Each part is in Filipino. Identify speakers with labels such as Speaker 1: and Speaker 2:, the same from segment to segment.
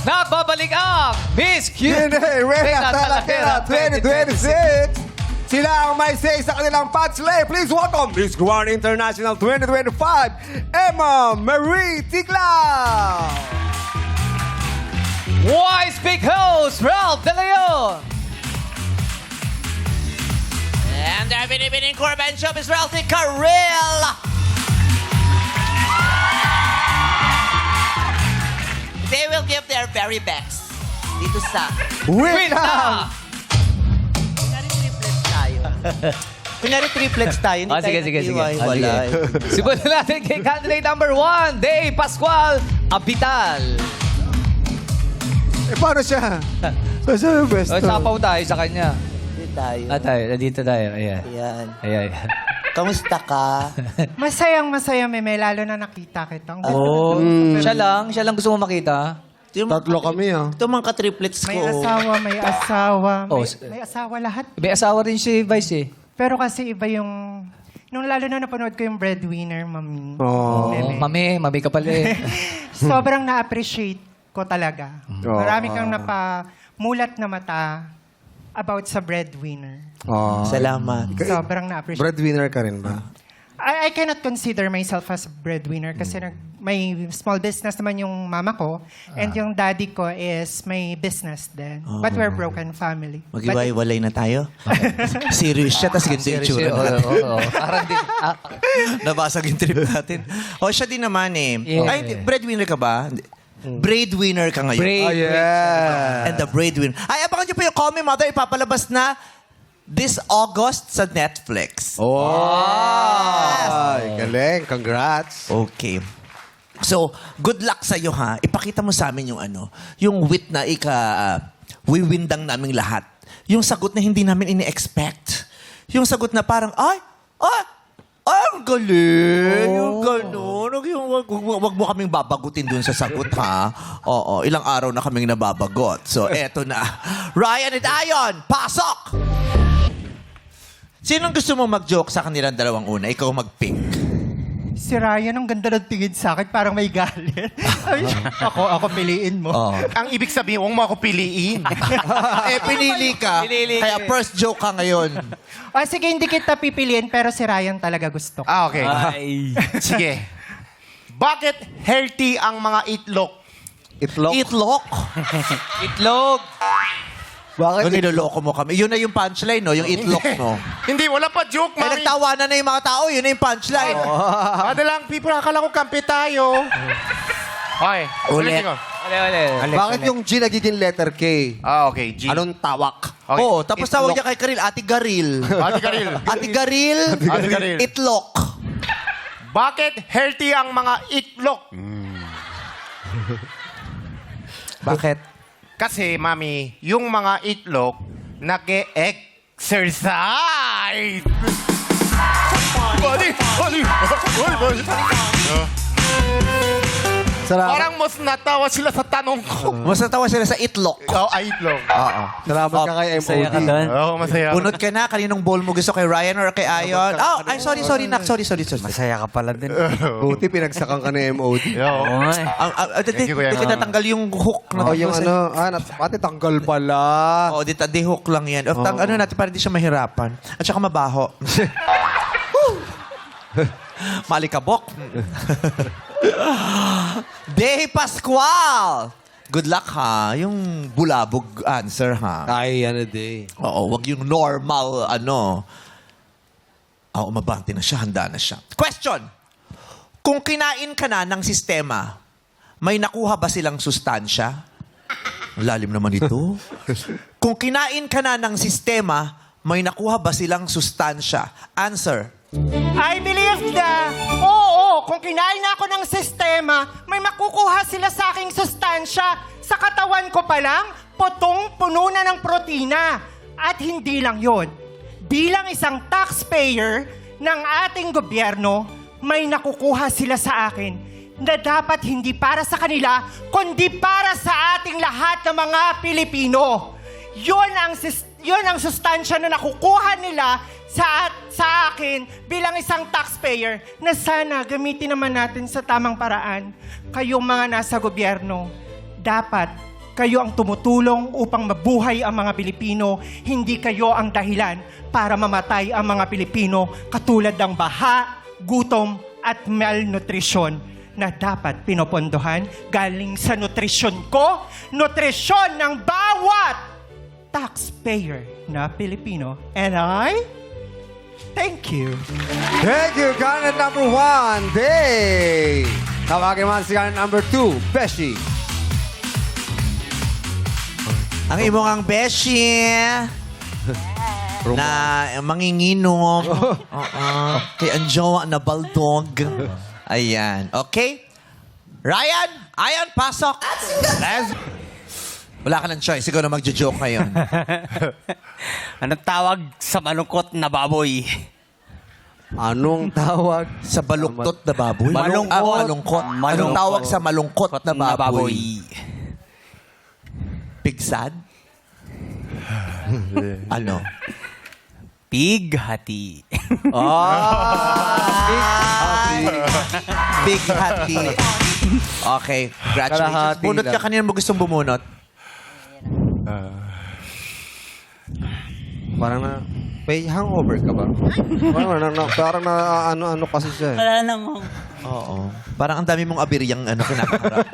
Speaker 1: Nagbabalik ang Miss Cute
Speaker 2: Reyna Talakera 2026. Sila ang may say sa kanilang punchline. Please welcome Miss Grand International 2025, Emma Marie Tiglaw.
Speaker 1: Wise Big Host, Ralph De Leon.
Speaker 3: And our binibining Corban Shop is Ralphie Carril. They will give their very best dito sa...
Speaker 2: Win na!
Speaker 3: Kunyari triplets tayo. Hindi
Speaker 1: Sige.
Speaker 3: Wala.
Speaker 1: Simulan natin kay candidate number 1, Day Pascual Abital.
Speaker 2: Paano siya? Siya yung best.
Speaker 1: Sapaw tayo sa kanya.
Speaker 3: Dito tayo.
Speaker 1: Nandito tayo. Ayan.
Speaker 3: Ayan. Kamusta ka?
Speaker 4: Masayang-masaya, Meme, lalo na nakita kita. Ang ganda
Speaker 1: Oh,
Speaker 4: ng-
Speaker 1: siya lang gusto mo makita.
Speaker 2: Tatlo kami, ah.
Speaker 3: Ito mga ka-triplets ko.
Speaker 4: May asawa.
Speaker 1: Oh,
Speaker 4: May asawa lahat.
Speaker 1: May asawa rin si Vice eh.
Speaker 4: Pero kasi iba yung... Nung lalo na napanood ko yung Breadwinner, Mami.
Speaker 2: Oh.
Speaker 4: Meme.
Speaker 1: Mami ka pala eh.
Speaker 4: Sobrang na-appreciate ko talaga.
Speaker 2: Oh.
Speaker 4: Marami kang napamulat na mata about sa Breadwinner.
Speaker 2: Oh.
Speaker 3: Salamat.
Speaker 4: Sobrang na-appreciate.
Speaker 2: Breadwinner ka rin ba?
Speaker 4: I cannot consider myself as a breadwinner kasi may small business naman yung mama ko and yung daddy ko is may business din. But we're broken family.
Speaker 3: Mag-iwalay na tayo? Serious siya, tapos ganito yung tsura natin.
Speaker 1: Oo. Parang din.
Speaker 3: Nabasag yung trip natin. O, siya din naman eh.
Speaker 1: Yeah.
Speaker 3: Ay, breadwinner ka ba? Breadwinner ka ngayon.
Speaker 1: Braid.
Speaker 2: Oh, yeah.
Speaker 3: And the breadwinner. Ay, abangan niyo po yung Call Me Mother. Ipapalabas na this August sa Netflix.
Speaker 2: Ay, galing. Congrats.
Speaker 3: Okay. So, good luck sa iyo ha. Ipakita mo sa amin yung yung wit na wiwindang naming lahat. Yung sagot na hindi namin ini-expect. Yung sagot na parang, ang galing. Yung gano'n. Wag mo kaming babagutin dun sa sagot, ha? Oo, ilang araw na kaming nababagot. So, eto na. Ryan and Ayon, pasok! Sinong gusto mo mag-joke sa kanilang dalawang una? Ikaw mag-pink.
Speaker 4: Si Ryan, ang ganda ng tingin sa akin, parang may galit. Ay, ako piliin mo.
Speaker 3: Oo.
Speaker 5: Ang ibig sabihin, huwag mo ako piliin.
Speaker 3: Pinili ka. Kaya first joke ka ngayon.
Speaker 4: O sige, hindi kita pipiliin, pero si Ryan talaga gusto ko.
Speaker 5: Okay. Sige. Bakit healthy ang mga itlog?
Speaker 2: Itlog.
Speaker 3: Itlog.
Speaker 1: Itlog.
Speaker 2: Bakit?
Speaker 3: Kung niloloko mo kami. Yun na yung punchline, no? Yung itlog, no?
Speaker 5: Hindi, wala pa joke,
Speaker 3: Ay,
Speaker 5: mami.
Speaker 3: nagtawanan na yung mga tao. Yun na yung punchline.
Speaker 5: Ada lang, people, akala ko kampi tayo. Okay,
Speaker 3: Ulit.
Speaker 5: ulitin ko.
Speaker 2: Bakit yung G nagiging letter K?
Speaker 5: Okay, G.
Speaker 2: Anong tawak?
Speaker 5: Okay.
Speaker 3: Oo, tapos tawag niya kay Karil, Ate Garil.
Speaker 5: Ate Karil.
Speaker 3: Ate Garil,
Speaker 5: Ate Garil.
Speaker 3: itlog.
Speaker 5: Bakit healthy ang mga itlog?
Speaker 3: Bakit?
Speaker 5: Kasi, mami, yung mga itlog, nag-e-exercise. Bali.
Speaker 2: Salamat.
Speaker 5: Parang mas natawa sila sa tanong ko.
Speaker 3: Mas natawa sila sa itlog.
Speaker 5: Itlog.
Speaker 2: Salamat ka kay MOD.
Speaker 5: Masaya.
Speaker 3: Bunot ka na. Kaninong bowl mo gusto? Kay Ryan or kay Ayon? Oh, ay, sorry, Nak. Sorry.
Speaker 6: Masaya ka pala din.
Speaker 2: Buti pinagsakan ka ni MOD.
Speaker 5: Thank you, Kuya.
Speaker 3: Di natanggal yung hook.
Speaker 2: Oh, yung pati tanggal pala.
Speaker 3: Oo, di hook lang yan. Ano natin, para di siya mahirapan. At saka mabaho. Malikabok. Day Pascual! Good luck, ha? Yung bulabog answer, ha?
Speaker 2: Ay, day.
Speaker 3: Oo, wag yung normal, umabante na siya, handa na siya. Question! Kung kinain ka na ng sistema, may nakuha ba silang sustansya? Ang lalim naman ito. Kung kinain ka na ng sistema, may nakuha ba silang sustansya? Answer.
Speaker 4: I believe na, oo, kung kinain na ako ng sistema, may makukuha sila sa aking sustansya. Sa katawan ko pa lang, putong-puno na ng protina. At hindi lang yon. Bilang isang taxpayer ng ating gobyerno, may nakukuha sila sa akin na dapat hindi para sa kanila, kundi para sa ating lahat ng mga Pilipino. Yun ang sustansya na nakukuha nila sa akin bilang isang taxpayer na sana gamitin naman natin sa tamang paraan. Kayong mga nasa gobyerno, dapat Kayo ang tumutulong upang mabuhay ang mga Pilipino. Hindi kayo ang dahilan para mamatay ang mga Pilipino katulad ng baha, gutom at malnutrisyon na dapat pinopondohan galing sa nutrisyon ko, nutrisyon ng bawat taxpayer na Pilipino. And I thank you.
Speaker 2: Thank you, candidate number 1, Day. Tawagin man si candidate number 2, Beshi.
Speaker 3: Ang imong ang beshi na manginginom. Kay Anjowa na baldog. Ayan. Okay? Ryan! Ayan, pasok! Wala ka ng choice. Ikaw na magjo-joke ngayon.
Speaker 6: Anong tawag sa malungkot na baboy?
Speaker 2: Anong tawag?
Speaker 3: Sa baluktot na baboy?
Speaker 6: Malungkot.
Speaker 3: Malungkot. Anong tawag sa malungkot na baboy? Pigsad? Ano?
Speaker 6: Pighati.
Speaker 3: Big hati. Okay. Congratulations.
Speaker 2: Kalahati
Speaker 3: Bunot ka
Speaker 2: lang.
Speaker 3: kanina mo gustong bumunot.
Speaker 2: Parang na... May hangover ka ba? Parang na ano kasi siya.
Speaker 7: Wala namang.
Speaker 3: Oo. Parang ang dami mong abiryang kinakaharap.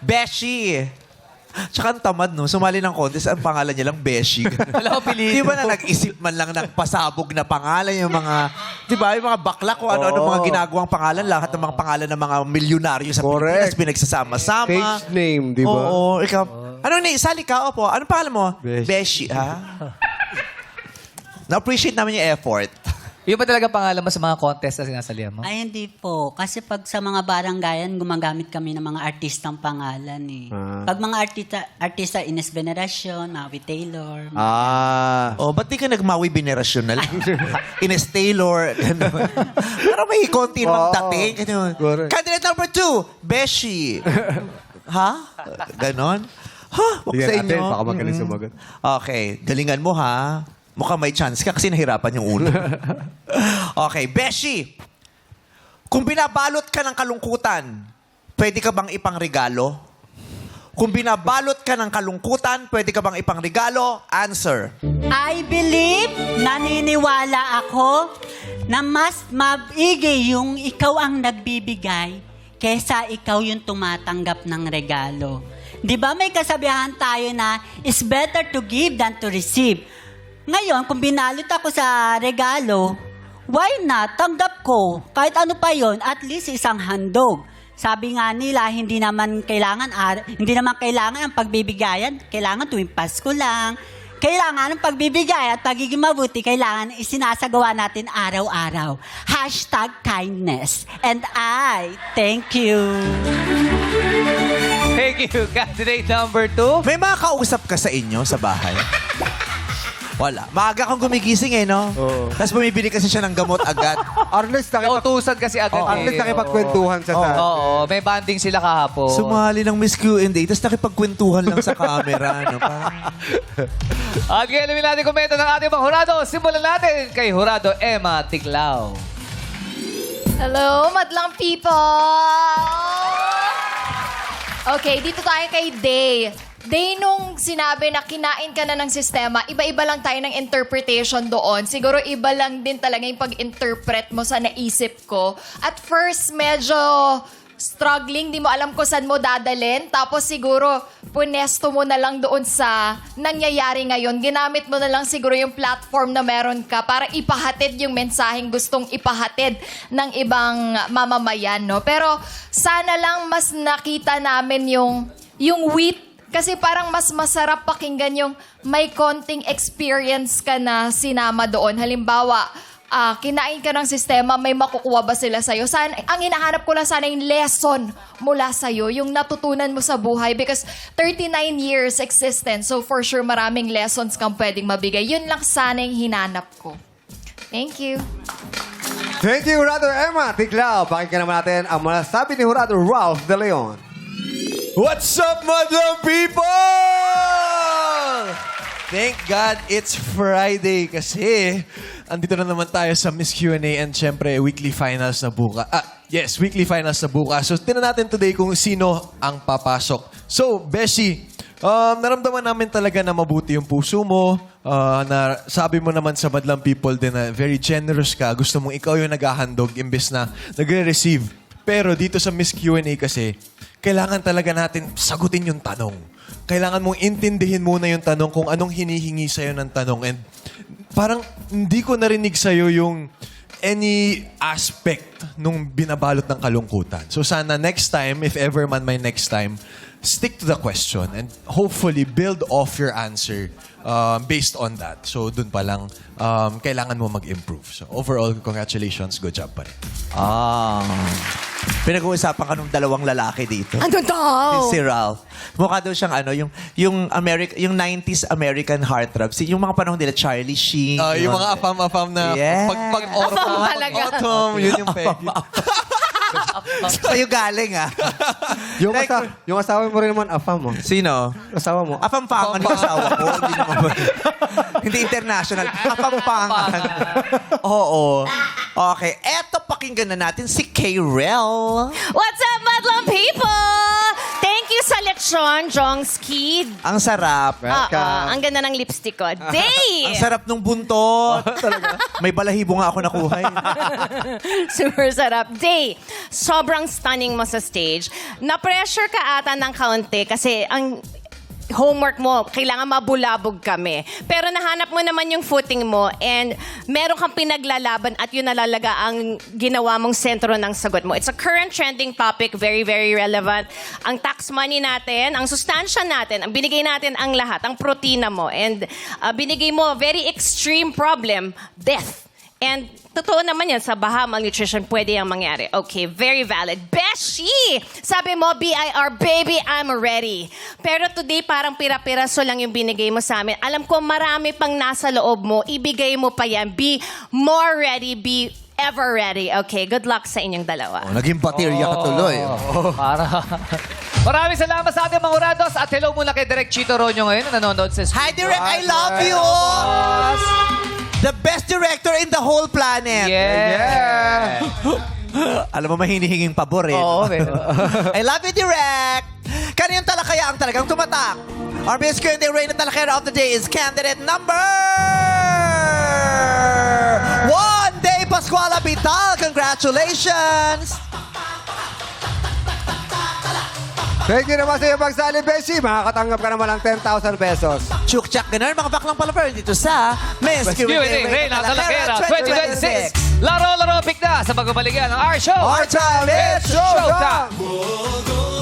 Speaker 3: Beshi! Tsaka ang tamad, no? Sumali ng contest, ang pangalan niya lang Beshi.
Speaker 1: Wala ko pilito.
Speaker 3: Di ba na nag-isip man lang ng pasabog na pangalan yung mga... Di ba? Yung mga bakla kung ano-ano mga ginagawang pangalan. Lahat ng mga pangalan ng mga milyonaryo sa
Speaker 2: Correct.
Speaker 3: Pilipinas, pinagsasama-sama.
Speaker 2: Stage name, di ba?
Speaker 3: Oo. Ikaw, ano ni? Sali ka, opo. Anong pangalan mo?
Speaker 2: Beshi.
Speaker 3: Beshi, ha? Na-appreciate namin yung effort.
Speaker 1: Yung ba talaga pangalan mo sa mga contest na sinasalihan mo?
Speaker 7: Ay, hindi po. Kasi pag sa mga baranggayan, gumagamit kami ng mga artistang pangalan eh. Pag mga artista, Ines Veneracion, Maui Taylor.
Speaker 3: Oh, ba't di ka nagmawi venerasyon na lang? Ines Taylor, gano'n. Pero may konti namang dating. Gano'n.
Speaker 2: Correct.
Speaker 3: Candidate number 2, Beshi. Ha? Ganon? Ha? Wag
Speaker 2: Sige
Speaker 3: sa
Speaker 2: natin,
Speaker 3: inyo.
Speaker 2: baka magaling sumagot.
Speaker 3: Okay, galingan mo ha. Mukhang may chance ka kasi nahirapan yung ulo. Okay, Beshi. Kung binabalot ka ng kalungkutan, pwede ka bang ipangregalo? Kung binabalot ka ng kalungkutan, pwede ka bang ipangregalo? Answer.
Speaker 7: I believe, naniniwala ako, na mas maigi yung ikaw ang nagbibigay kesa ikaw yung tumatanggap ng regalo. Di ba may kasabihan tayo na it's better to give than to receive. Ngayon, kung binalot ako sa regalo, why not? Tanggap ko. Kahit ano pa yon, at least isang handog. Sabi nga nila, hindi naman kailangan ang pagbibigayan. Kailangan tuwing Pasko lang. Kailangan ang pagbibigay at pagiging mabuti, kailangan isinasagawa natin araw-araw. #kindness. And I thank you.
Speaker 1: Thank you, candidate number 2.
Speaker 3: May mga kausap ka sa inyo sa bahay? Wala. Maaga kang gumigising eh, no?
Speaker 2: Oo.
Speaker 3: Tapos bumibili kasi siya ng gamot agad.
Speaker 2: Arnes,
Speaker 1: Nautusan kasi agad
Speaker 2: Arnes nakipagkwentuhan siya sa...
Speaker 1: Oo, may banding sila kahapon.
Speaker 3: Sumali ng Miss Q&A, tapos nakipagkwentuhan lang sa camera. No? Parang,
Speaker 1: At ngayon namin natin komento ng ating mga hurado. Simulan natin kay Hurado Emma Ticlao.
Speaker 8: Hello, madlang people! Okay, dito tayo kay Day. Day, nung sinabi na kinain ka na ng sistema, iba-iba lang tayo ng interpretation doon. Siguro iba lang din talaga yung pag-interpret mo sa naisip ko. At first, medyo struggling, di mo alam kung saan mo dadalhin. Tapos siguro, punesto mo na lang doon sa nangyayari ngayon. Ginamit mo na lang siguro yung platform na meron ka para ipahatid yung mensaheng gustong ipahatid ng ibang mamamayan, no? Pero sana lang mas nakita namin yung wit. Kasi parang mas masarap pakinggan yung may konting experience ka na sinama doon. Halimbawa, kinain ka ng sistema, may makukuha ba sila sa'yo? Ang hinahanap ko lang sana yung lesson mula sa'yo, yung natutunan mo sa buhay. Because 39 years existence, so for sure maraming lessons kang pwedeng mabigay. Yun lang sana yung hinanap ko. Thank you.
Speaker 2: Thank you, Hurado Emma Ticlao. Pakinggan naman natin ang masasabi ni Hurado Ralph De Leon.
Speaker 9: What's up, madlang people? Thank God it's Friday kasi andito na naman tayo sa Miss Q&A and syempre weekly finals na bukas. Yes, weekly finals na bukas. So, tinan natin today kung sino ang papasok. So, Beshi, naramdaman namin talaga na mabuti yung puso mo. Na sabi mo naman sa Madlang People din na very generous ka. Gusto mong ikaw yung naghahandog imbes na nagre-receive. Pero dito sa Miss Q&A kasi, kailangan talaga natin sagutin yung tanong. Kailangan mong intindihin muna yung tanong kung anong hinihingi sa'yo ng tanong. And parang hindi ko narinig sa'yo yung any aspect nung binabalot ng kalungkutan. So sana next time, if ever man may next time, stick to the question and hopefully build off your answer based on that. So dun pa lang, kailangan mo mag-improve. So overall, congratulations. Good job pa rin.
Speaker 3: Pinag-uusapan ka nung dalawang lalaki dito.
Speaker 8: Ano daw?
Speaker 3: Si Ralph. Mukha daw siyang yung 90s American heartthrob. Yung mga panahon nila, Charlie Sheen.
Speaker 9: Yung mga afam-afam na
Speaker 3: Yes.
Speaker 9: pag autumn,
Speaker 8: talaga.
Speaker 9: autumn, yun yung peg.
Speaker 3: Sa'yo galing, ah.
Speaker 2: Yung asawa mo rin naman, afam mo.
Speaker 3: Sino?
Speaker 2: Asawa mo.
Speaker 3: Afampangan yung asawa ko. Hindi naman. Hindi international. Afampangan. Oo. Okay. Eto, pakinggan na natin si K-Rel.
Speaker 10: What's up, Madlang people? Thank you sa lechon, Jongski.
Speaker 3: Ang sarap.
Speaker 10: Ang ganda ng lipstick ko. Day!
Speaker 3: Ang sarap nung buntot. May balahibo nga ako nakuha.
Speaker 10: Super sarap. Day, sobrang stunning mo sa stage. Na-pressure ka ata ng kaunti kasi ang homework mo, kailangan mabulabog kami. Pero nahanap mo naman yung footing mo and meron kang pinaglalaban at yun nalalaga ang ginawa mong sentro ng sagot mo. It's a current trending topic, very, very relevant. Ang tax money natin, ang sustansya natin, ang binigay natin ang lahat, ang protina mo. And binigay mo, very extreme problem, death. And totoo naman yan, sa baha, malnutrition, pwede yung mangyari. Okay, very valid. Beshi! Sabi mo, BIR, baby, I'm ready. Pero today, parang pira-piraso lang yung binigay mo sa amin. Alam ko, marami pang nasa loob mo. Ibigay mo pa yan. Be more ready, be ever ready. Okay, good luck sa inyong dalawa.
Speaker 3: Naging baterya ka tuloy.
Speaker 1: Maraming salamat sa ating mga Horados at hello muna kay Direk Chito Ronyo ngayon na nanonood sa
Speaker 3: Hi, Direk! I love you! The best director in the whole planet.
Speaker 1: Yeah.
Speaker 3: Alam mo, mahinihinging pabor eh.
Speaker 1: Oo,
Speaker 3: I love you, Direk! Kaniyang talakaya ang talagang tumatak. Our Miss Q&A Reign Talakera of the Day is candidate number 1, Day Pascuala Vital. Congratulations!
Speaker 2: Thank you naman sa iyo pagsali, Beshi. Makakatanggap ka naman ng 10,000 pesos.
Speaker 3: Chuk-chak ganun, mga baklang palaper dito sa Miss Q&A Reign
Speaker 1: Talakera 2026. Laro-laro pick na sa pagbabalikan ng our show.
Speaker 2: Our time is showtime!
Speaker 3: Showtime!